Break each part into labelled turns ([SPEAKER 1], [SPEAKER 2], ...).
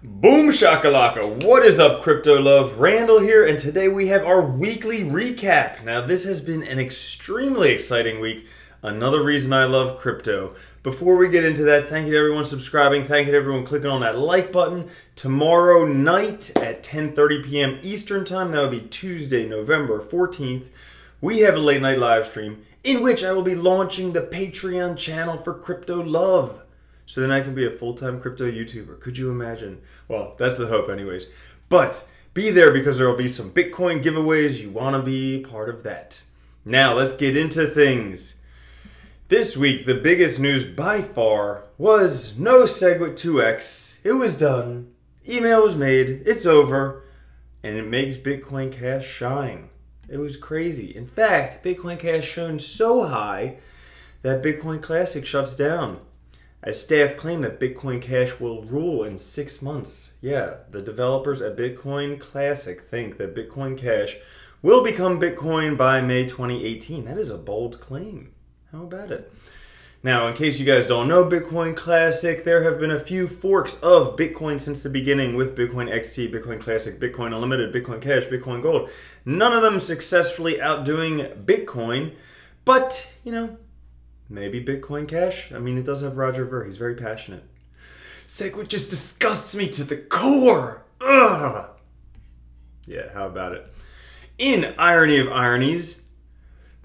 [SPEAKER 1] Boom shakalaka, what is up crypto love? Randall here, and today we have our weekly recap. Now this has been an extremely exciting week, another reason I love crypto. Before we get into that, thank you to everyone subscribing, thank you to everyone clicking on that like button. Tomorrow night at 10:30 p.m. Eastern time, that would be Tuesday, November 14th, we have a late night live stream in which I will be launching the Patreon channel for crypto love. So then I can be a full-time crypto YouTuber. Could you imagine? Well, that's the hope anyways. But be there because there will be some Bitcoin giveaways. You want to be part of that. Now, let's get into things. This week, the biggest news by far was no SegWit 2x. It was done. Email was made. It's over. And it makes Bitcoin Cash shine. It was crazy. In fact, Bitcoin Cash shone so high that Bitcoin Classic shuts down. As staff claim that Bitcoin Cash will rule in 6 months. Yeah, the developers at Bitcoin Classic think that Bitcoin Cash will become Bitcoin by May 2018. That is a bold claim. How about it? Now, in case you guys don't know Bitcoin Classic, there have been a few forks of Bitcoin since the beginning with Bitcoin XT, Bitcoin Classic, Bitcoin Unlimited, Bitcoin Cash, Bitcoin Gold. None of them successfully outdoing Bitcoin, but, you know, maybe Bitcoin Cash? I mean, it does have Roger Ver. He's very passionate. SegWit just disgusts me to the core. Ugh. Yeah, how about it? In irony of ironies,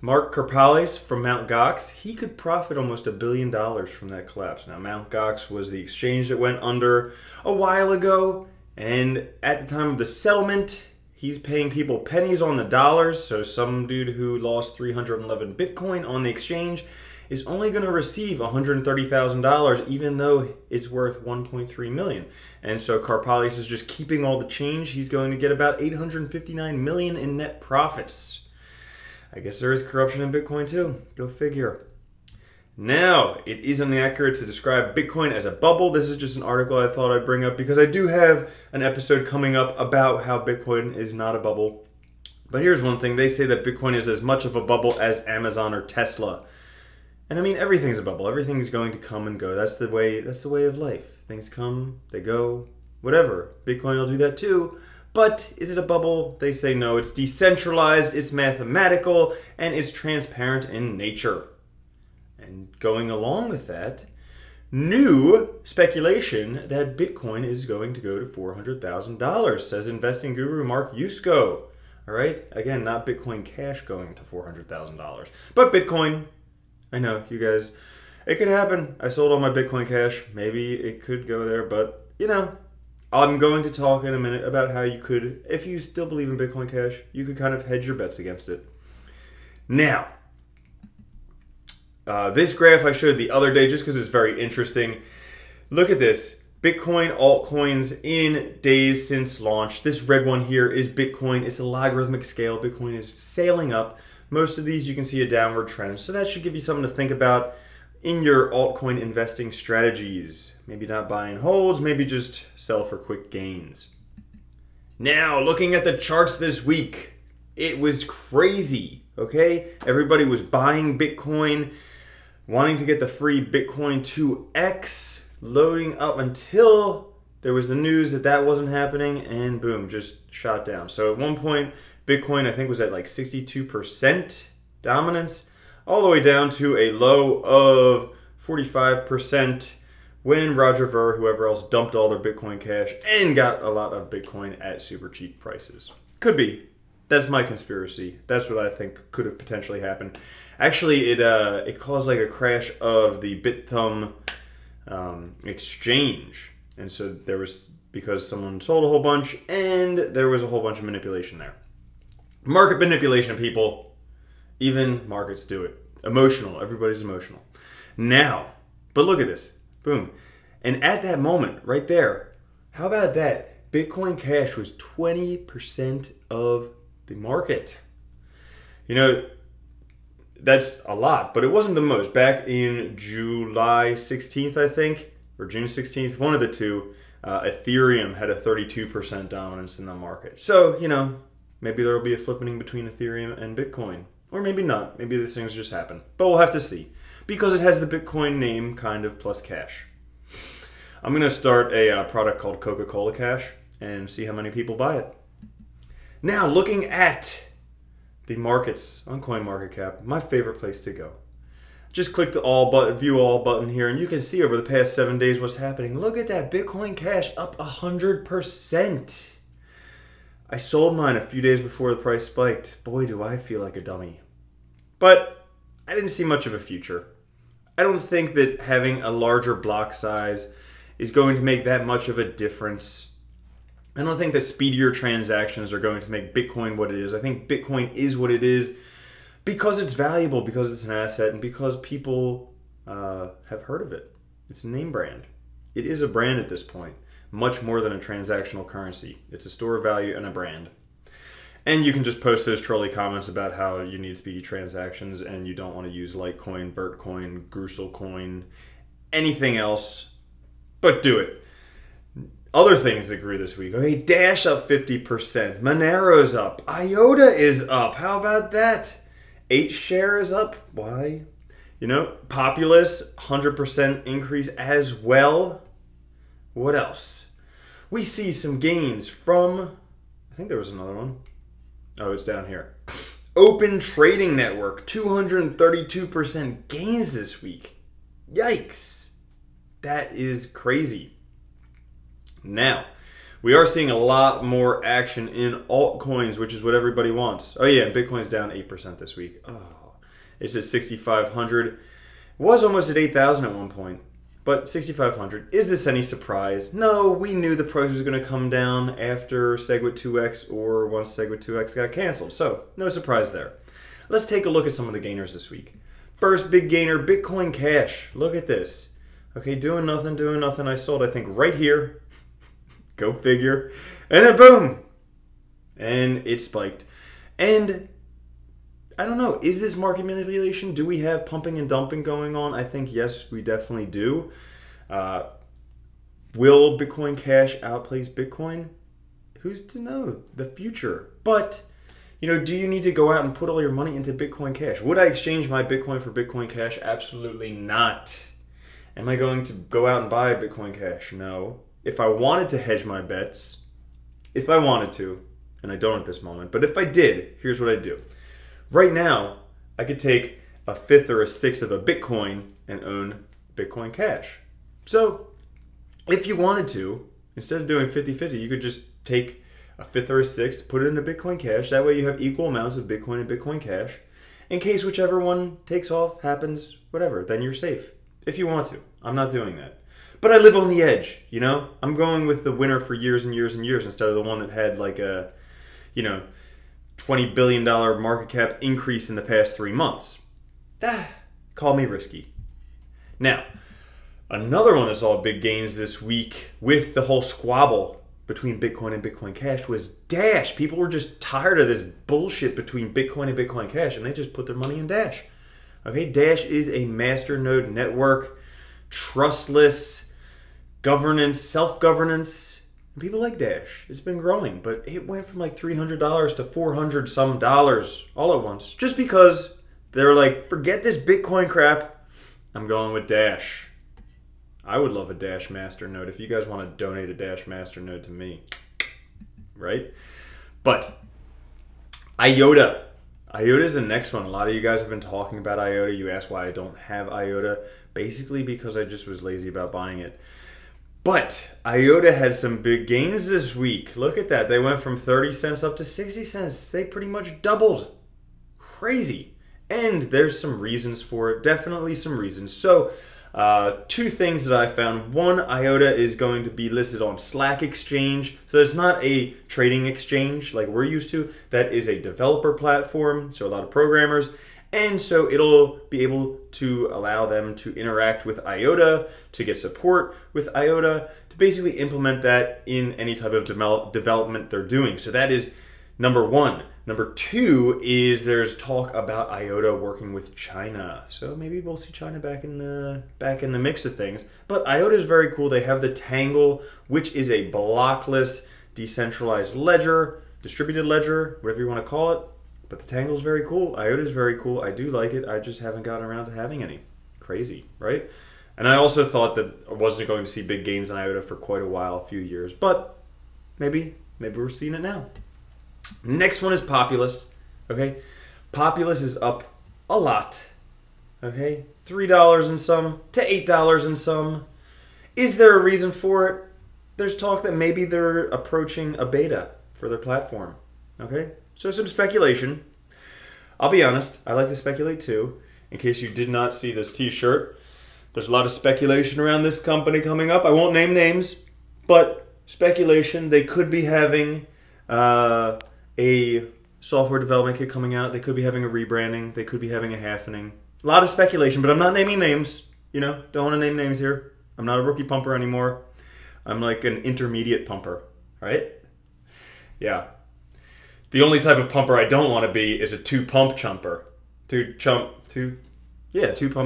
[SPEAKER 1] Mark Karpales from Mt. Gox, he could profit almost $1 billion from that collapse. Now, Mt. Gox was the exchange that went under a while ago, and at the time of the settlement, he's paying people pennies on the dollars, so some dude who lost 311 Bitcoin on the exchange is only going to receive $130,000 even though it's worth $1.3 million. And so Karpales is just keeping all the change. He's going to get about $859 million in net profits. I guess there is corruption in Bitcoin too. Go figure. Now, it isn't accurate to describe Bitcoin as a bubble. This is just an article I thought I'd bring up because I do have an episode coming up about how Bitcoin is not a bubble. But here's one thing. They say that Bitcoin is as much of a bubble as Amazon or Tesla. And I mean, everything's a bubble. Everything's going to come and go. That's the way of life. Things come, they go, whatever. Bitcoin will do that too. But is it a bubble? They say no. It's decentralized, it's mathematical, and it's transparent in nature. And going along with that, new speculation that Bitcoin is going to go to $400,000, says investing guru Mark Yusko. All right? Again, not Bitcoin Cash going to $400,000, but Bitcoin. I know, you guys, it could happen. I sold all my Bitcoin Cash. Maybe it could go there, but, you know, I'm going to talk in a minute about how you could, if you still believe in Bitcoin Cash, you could kind of hedge your bets against it. Now, this graph I showed the other day just because it's very interesting. Look at this. Bitcoin altcoins in days since launch. This red one here is Bitcoin. It's a logarithmic scale. Bitcoin is sailing up. Most of these you can see a downward trend. So that should give you something to think about in your altcoin investing strategies. Maybe not buy and holds, maybe just sell for quick gains. Now, looking at the charts this week, it was crazy, okay? Everybody was buying Bitcoin, wanting to get the free Bitcoin 2x, loading up until there was the news that that wasn't happening, and boom, just shot down. So at one point, Bitcoin, I think, was at like 62% dominance, all the way down to a low of 45% when Roger Ver, whoever else, dumped all their Bitcoin Cash and got a lot of Bitcoin at super cheap prices. Could be. That's my conspiracy. That's what I think could have potentially happened. Actually, it caused like a crash of the BitThumb exchange. And so there was, because someone sold a whole bunch and there was a whole bunch of manipulation there. Market manipulation, people. Even markets do it. Emotional. Everybody's emotional. Now, but look at this. Boom. And at that moment, right there, how about that? Bitcoin Cash was 20% of the market. You know, that's a lot, but it wasn't the most. Back in July 16th, I think, or June 16th, one of the two, Ethereum had a 32% dominance in the market. So, you know, maybe there will be a flipping between Ethereum and Bitcoin. Or maybe not. Maybe these things just happen. But we'll have to see. Because it has the Bitcoin name, kind of, plus cash. I'm going to start a product called Coca-Cola Cash and see how many people buy it. Now, looking at the markets on CoinMarketCap, my favorite place to go. Just click the all button, view all button here, and you can see over the past 7 days what's happening. Look at that, Bitcoin Cash up 100%. I sold mine a few days before the price spiked. Boy, do I feel like a dummy. But I didn't see much of a future. I don't think that having a larger block size is going to make that much of a difference. I don't think that speedier transactions are going to make Bitcoin what it is. I think Bitcoin is what it is because it's valuable, because it's an asset, and because people have heard of it. It's a name brand. It is a brand at this point, much more than a transactional currency. It's a store of value and a brand. And you can just post those trolley comments about how you need speedy transactions and you don't want to use Litecoin, Vertcoin, Gruselcoin, anything else, but do it. Other things that grew this week. Okay, Dash up 50%. Monero's up. IOTA is up. How about that? H-share is up. Why? You know, Populous, 100% increase as well. What else? We see some gains from, I think there was another one. Oh, it's down here. Open Trading Network, 232% gains this week. Yikes. That is crazy. Now, we are seeing a lot more action in altcoins, which is what everybody wants. Oh yeah, Bitcoin's down 8% this week. Oh, it's at 6,500. It was almost at 8,000 at one point. But 6,500, is this any surprise? No, we knew the price was going to come down after SegWit 2x or once SegWit 2x got canceled. So, no surprise there. Let's take a look at some of the gainers this week. First big gainer, Bitcoin Cash. Look at this. Okay, doing nothing. I sold, I think, right here. Go figure. And then boom! And it spiked. And I don't know, is this market manipulation? Do we have pumping and dumping going on? I think yes, we definitely do. Will Bitcoin Cash outplace Bitcoin? Who's to know? The future. But, you know, do you need to go out and put all your money into Bitcoin Cash? Would I exchange my Bitcoin for Bitcoin Cash? Absolutely not. Am I going to go out and buy Bitcoin Cash? No. If I wanted to hedge my bets, if I wanted to, and I don't at this moment, but if I did, here's what I'd do. Right now, I could take a fifth or a sixth of a Bitcoin and own Bitcoin Cash. So, if you wanted to, instead of doing 50-50, you could just take a fifth or a sixth, put it into Bitcoin Cash. That way you have equal amounts of Bitcoin and Bitcoin Cash. In case whichever one takes off, happens, whatever, then you're safe. If you want to. I'm not doing that. But I live on the edge, you know? I'm going with the winner for years and years and years instead of the one that had like a, you know, $20 billion market cap increase in the past 3 months. Call me risky. Now, another one that saw big gains this week with the whole squabble between Bitcoin and Bitcoin Cash was Dash. People were just tired of this bullshit between Bitcoin and Bitcoin Cash, and they just put their money in Dash. Okay, Dash is a masternode network, trustless governance, self-governance. And people like Dash. It's been growing, but it went from like $300 to $400 some dollars all at once. Just because they're like, forget this Bitcoin crap. I'm going with Dash. I would love a Dash masternode if you guys want to donate a Dash masternode to me. Right? But IOTA. IOTA is the next one. A lot of you guys have been talking about IOTA. You asked why I don't have IOTA. Basically because I just was lazy about buying it. But IOTA had some big gains this week. Look at that. They went from 30 cents up to 60 cents. They pretty much doubled. Crazy. And there's some reasons for it. Definitely some reasons. So, two things that I found. One, IOTA is going to be listed on Slack Exchange. So it's not a trading exchange like we're used to. That is a developer platform. So a lot of programmers. And so it'll be able to allow them to interact with IOTA, to get support with IOTA, to basically implement that in any type of development they're doing. So that is number one. Number two is there's talk about IOTA working with China. So maybe we'll see China back in the mix of things. But IOTA is very cool. They have the Tangle, which is a blockless, decentralized ledger, distributed ledger, whatever you want to call it. But the Tangle's very cool. IOTA is very cool. I do like it. I just haven't gotten around to having any. Crazy, right? And I also thought that I wasn't going to see big gains in IOTA for quite a while, a few years. But maybe we're seeing it now. Next one is Populous. Okay, Populous is up a lot. Okay, $3 and some to $8 and some. Is there a reason for it? There's talk that maybe they're approaching a beta for their platform. Okay, so some speculation. I'll be honest, I like to speculate too. In case you did not see this t-shirt, there's a lot of speculation around this company coming up. I won't name names, but speculation. They could be having a software development kit coming out. They could be having a rebranding. They could be having a halvening. A lot of speculation, but I'm not naming names. You know, don't want to name names here. I'm not a rookie pumper anymore. I'm like an intermediate pumper, right? Yeah. The only type of pumper I don't want to be is a two-pump chumper. Two-pumper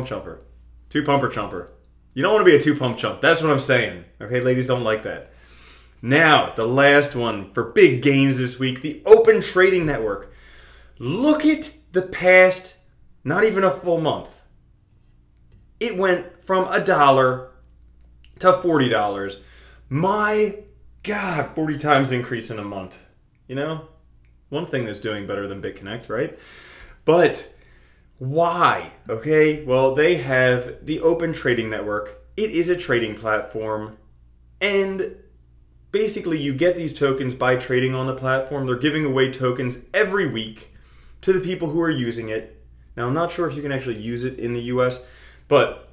[SPEAKER 1] chumper. Two-pumper chumper. You don't want to be a two-pump chump. That's what I'm saying. Okay, ladies don't like that. Now, the last one for big gains this week, the Open Trading Network. Look at the past, not even a full month. It went from $1 to $40. My God, 40 times increase in a month. You know, one thing that's doing better than BitConnect, right? But why? Okay, well, they have the Open Trading Network. It is a trading platform, and basically you get these tokens by trading on the platform. They're giving away tokens every week to the people who are using it. Now, I'm not sure if you can actually use it in the US, but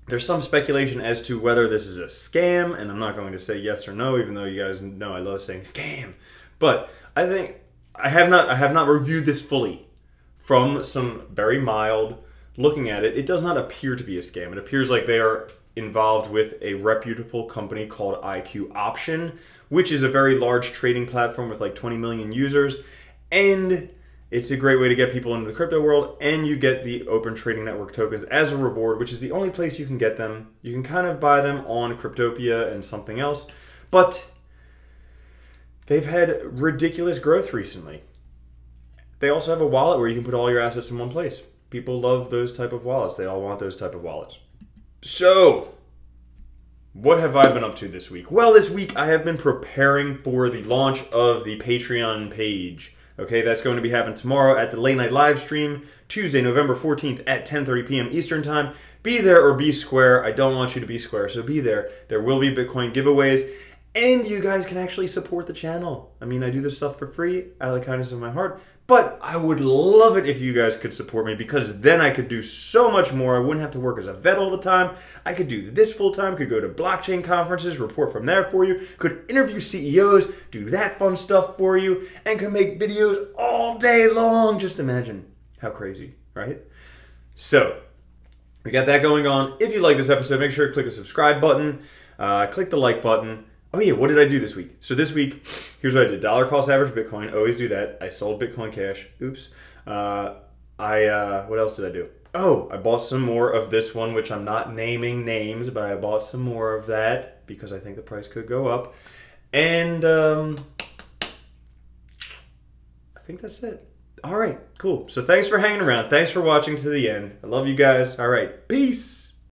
[SPEAKER 1] there's some speculation as to whether this is a scam, and I'm not going to say yes or no, even though you guys know I love saying scam. But I think I have not reviewed this fully. From some very mild looking at it, it does not appear to be a scam. It appears like they are involved with a reputable company called IQ Option, which is a very large trading platform with like 20 million users, and it's a great way to get people into the crypto world, and you get the Open Trading Network tokens as a reward, which is the only place you can get them. You can kind of buy them on Cryptopia and something else, but they've had ridiculous growth recently. They also have a wallet where you can put all your assets in one place. People love those type of wallets. They all want those type of wallets. So, what have I been up to this week? Well, this week I have been preparing for the launch of the Patreon page. Okay, that's going to be happening tomorrow at the late night live stream, Tuesday, November 14th at 10:30 p.m. Eastern Time. Be there or be square. I don't want you to be square, so be there. There will be Bitcoin giveaways, and you guys can actually support the channel. I mean, I do this stuff for free out of the kindness of my heart, but I would love it if you guys could support me, because then I could do so much more. I wouldn't have to work as a vet all the time. I could do this full time, could go to blockchain conferences, report from there for you, could interview CEOs, do that fun stuff for you, and could make videos all day long. Just imagine how crazy, right? So, we got that going on. If you like this episode, make sure to click the subscribe button, click the like button. Oh yeah, what did I do this week? So this week, here's what I did. Dollar cost average Bitcoin, always do that. I sold Bitcoin Cash. Oops. What else did I do? Oh, I bought some more of this one, which I'm not naming names, but I bought some more of that because I think the price could go up. And I think that's it. All right, cool. So thanks for hanging around. Thanks for watching to the end. I love you guys. All right, peace.